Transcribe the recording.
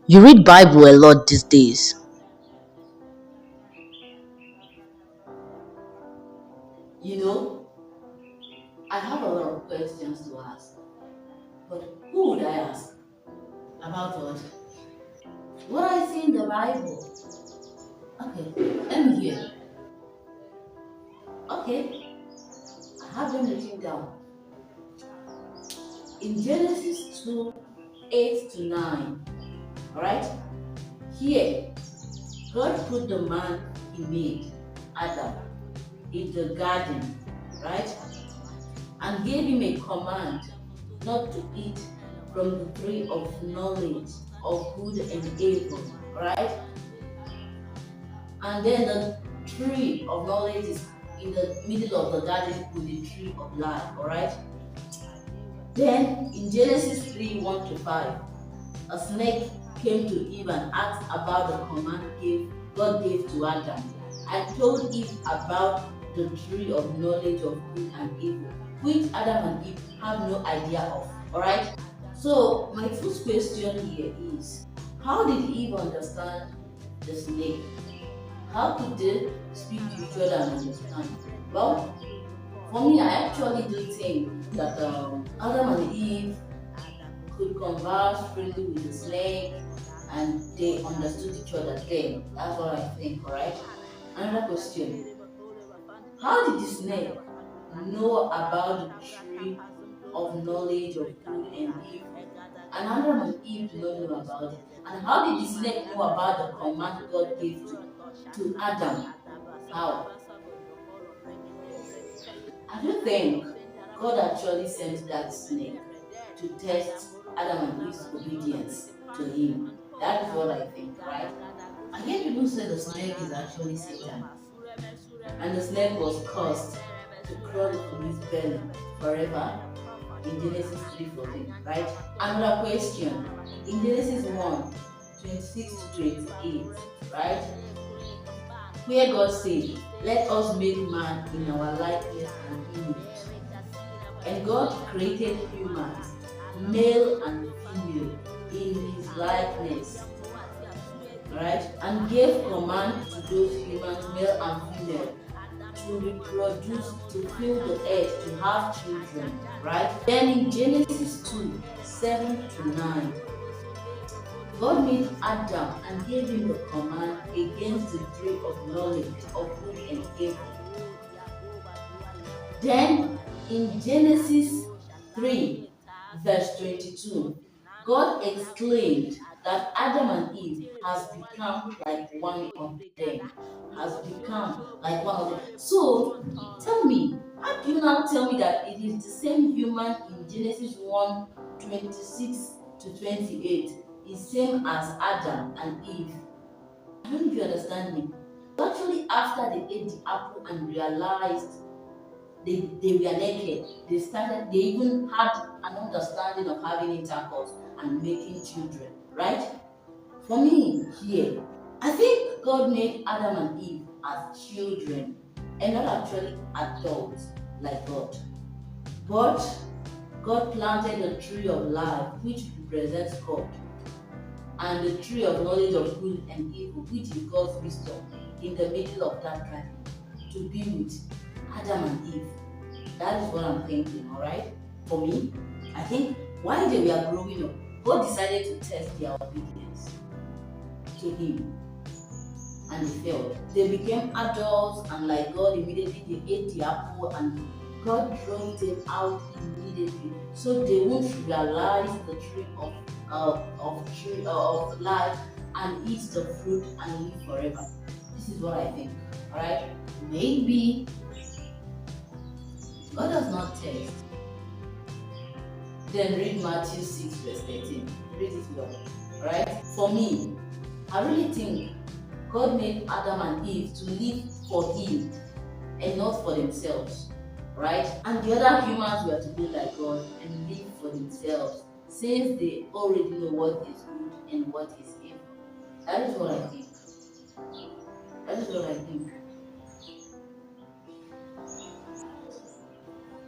You read Bible a lot these days. You know, I have a lot of questions to ask, but who would I ask? About what? What I see in the Bible. Okay, let me hear. Okay, I have them written down. In Genesis 2 8 to 9, alright? Here, God put the man he made, Adam, in the garden, right? And gave him a command not to eat from the tree of knowledge of good and evil, right? And then the tree of knowledge is in the middle of the garden with the tree of life, alright? Then in Genesis 3 1 to 5, a snake came to Eve and asked about the command God gave to Adam. I told Eve about the tree of knowledge of good and evil, which Adam and Eve have no idea of. Alright? So my first question here is, how did Eve understand the snake? How could they speak to each other and understand? Well, for me, I actually do think that Adam and Eve could converse freely with the snake and they understood each other then. That's what I think, alright? Another question. How did the snake know about the tree of knowledge of good and evil? And Adam and Eve did not know about it. And how did the snake know about the command God gave to Adam? How? I don't think God actually sent that snake to test Adam and Eve's obedience to him. That is what I think, right? I hear people say the snake is actually Satan, and the snake was cursed to crawl on his belly forever in Genesis 3:14, right? Another question in Genesis 1:26 to 28, right? Where God said, "Let us make man in our likeness and image." And God created humans, male and female, in his likeness, right? And gave command to those humans, male and female, to reproduce, to fill the earth, to have children, right? Then in Genesis 2 7 to 9, God made Adam and gave him the command against the tree of knowledge of good and evil. Then in Genesis 3, verse 22, God exclaimed that Adam and Eve has become like one of them. Has become like one of them. So tell me, how do you now tell me that it is the same human in Genesis 1 26 to 28 is same as Adam and Eve? I don't know if you understand me. Actually, after they ate the apple and realized they were naked. They even had an understanding of having intercourse and making children, right? For me, here, I think God made Adam and Eve as children and not actually adults like God. But God planted the tree of life, which represents God, and the tree of knowledge of good and evil, which is God's wisdom, in the middle of that garden to be with Adam and Eve. That is what I'm thinking, alright? For me, I think while they were growing up, God decided to test their obedience to Him and they failed. They became adults and like God immediately they ate the apple and God drove them out immediately so they won't realize the tree of life and eat the fruit and live forever. This is what I think. Alright? Maybe God does not test. Then read Matthew 6, verse 13. Read it well. Right? For me, I really think God made Adam and Eve to live for Him and not for themselves. Right? And the other humans were to be like God and live for themselves, since they already know what is good and what is evil. That is what I think. That is what I think.